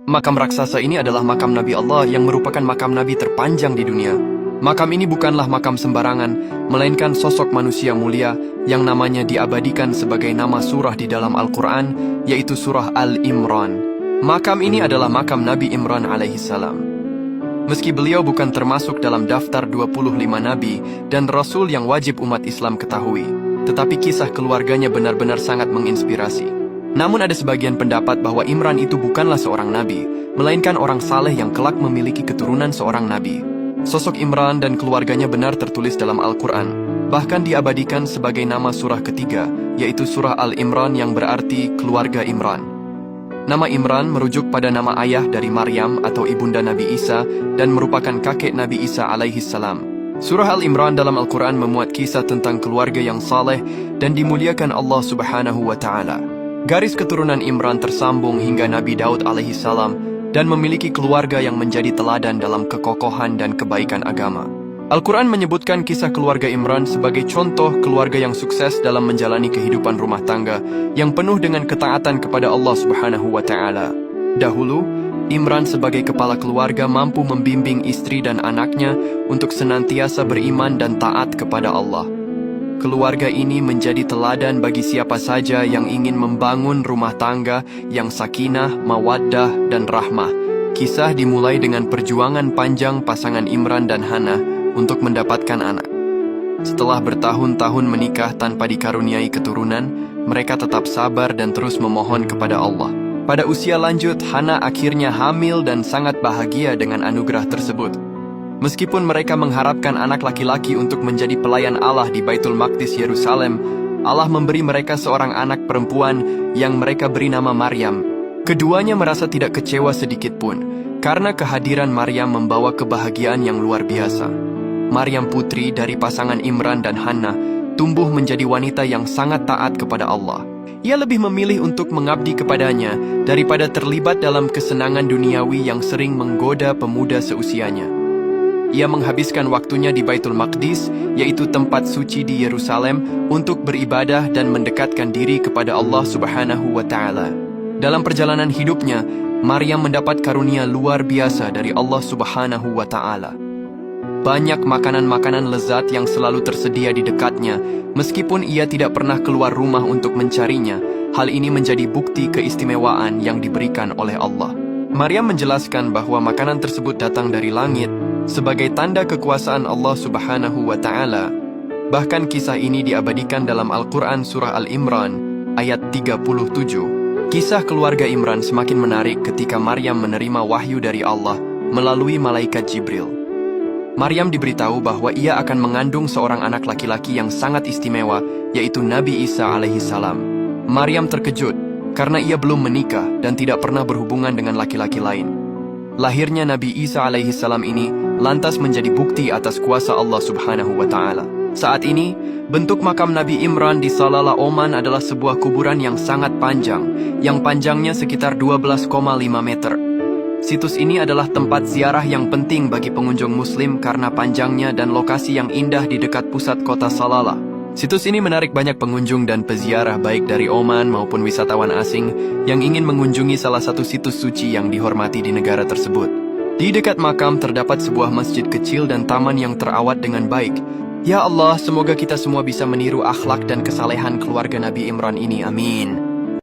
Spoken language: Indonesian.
Makam raksasa ini adalah makam Nabi Allah yang merupakan makam Nabi terpanjang di dunia. Makam ini bukanlah makam sembarangan, melainkan sosok manusia mulia yang namanya diabadikan sebagai nama surah di dalam Al-Quran, yaitu surah Al-Imran. Makam ini adalah makam Nabi Imran alaihissalam. Meski beliau bukan termasuk dalam daftar 25 nabi dan rasul yang wajib umat Islam ketahui, tetapi kisah keluarganya benar-benar sangat menginspirasi. Namun ada sebagian pendapat bahwa Imran itu bukanlah seorang nabi, melainkan orang saleh yang kelak memiliki keturunan seorang nabi. Sosok Imran dan keluarganya benar tertulis dalam Al-Quran, bahkan diabadikan sebagai nama surah ketiga, yaitu surah Al-Imran yang berarti keluarga Imran. Nama Imran merujuk pada nama ayah dari Maryam atau ibunda Nabi Isa dan merupakan kakek Nabi Isa alaihissalam. Surah Al-Imran dalam Al-Quran memuat kisah tentang keluarga yang saleh dan dimuliakan Allah Subhanahu wa Ta'ala. Garis keturunan Imran tersambung hingga Nabi Daud alaihissalam dan memiliki keluarga yang menjadi teladan dalam kekokohan dan kebaikan agama. Al-Quran menyebutkan kisah keluarga Imran sebagai contoh keluarga yang sukses dalam menjalani kehidupan rumah tangga yang penuh dengan ketaatan kepada Allah Subhanahu wa Ta'ala. Dahulu, Imran sebagai kepala keluarga mampu membimbing istri dan anaknya untuk senantiasa beriman dan taat kepada Allah. Keluarga ini menjadi teladan bagi siapa saja yang ingin membangun rumah tangga yang sakinah, mawaddah, dan rahmah. Kisah dimulai dengan perjuangan panjang pasangan Imran dan Hana untuk mendapatkan anak. Setelah bertahun-tahun menikah tanpa dikaruniai keturunan, mereka tetap sabar dan terus memohon kepada Allah. Pada usia lanjut, Hana akhirnya hamil dan sangat bahagia dengan anugerah tersebut. Meskipun mereka mengharapkan anak laki-laki untuk menjadi pelayan Allah di Baitul Maqdis Yerusalem, Allah memberi mereka seorang anak perempuan yang mereka beri nama Maryam. Keduanya merasa tidak kecewa sedikit pun, karena kehadiran Maryam membawa kebahagiaan yang luar biasa. Maryam putri dari pasangan Imran dan Hana tumbuh menjadi wanita yang sangat taat kepada Allah. Ia lebih memilih untuk mengabdi kepadanya daripada terlibat dalam kesenangan duniawi yang sering menggoda pemuda seusianya. Ia menghabiskan waktunya di Baitul Maqdis, yaitu tempat suci di Yerusalem, untuk beribadah dan mendekatkan diri kepada Allah Subhanahu wa Ta'ala. Dalam perjalanan hidupnya, Maryam mendapat karunia luar biasa dari Allah Subhanahu wa Ta'ala. Banyak makanan-makanan lezat yang selalu tersedia di dekatnya, meskipun ia tidak pernah keluar rumah untuk mencarinya. Hal ini menjadi bukti keistimewaan yang diberikan oleh Allah. Maryam menjelaskan bahwa makanan tersebut datang dari langit, sebagai tanda kekuasaan Allah Subhanahu wa Ta'ala. Bahkan kisah ini diabadikan dalam Al-Quran surah Al-Imran ayat 37. Kisah keluarga Imran semakin menarik ketika Maryam menerima wahyu dari Allah melalui malaikat Jibril. Maryam diberitahu bahwa ia akan mengandung seorang anak laki-laki yang sangat istimewa, yaitu Nabi Isa alaihissalam. Maryam terkejut karena ia belum menikah dan tidak pernah berhubungan dengan laki-laki lain. Lahirnya Nabi Isa alaihissalam ini lantas menjadi bukti atas kuasa Allah Subhanahu wa Ta'ala. Saat ini, bentuk makam Nabi Imran di Salalah, Oman adalah sebuah kuburan yang sangat panjang, yang panjangnya sekitar 12,5 meter. Situs ini adalah tempat ziarah yang penting bagi pengunjung muslim karena panjangnya dan lokasi yang indah di dekat pusat kota Salalah. Situs ini menarik banyak pengunjung dan peziarah baik dari Oman maupun wisatawan asing yang ingin mengunjungi salah satu situs suci yang dihormati di negara tersebut. Di dekat makam terdapat sebuah masjid kecil dan taman yang terawat dengan baik. Ya Allah, semoga kita semua bisa meniru akhlak dan kesalehan keluarga Nabi Imran ini. Amin.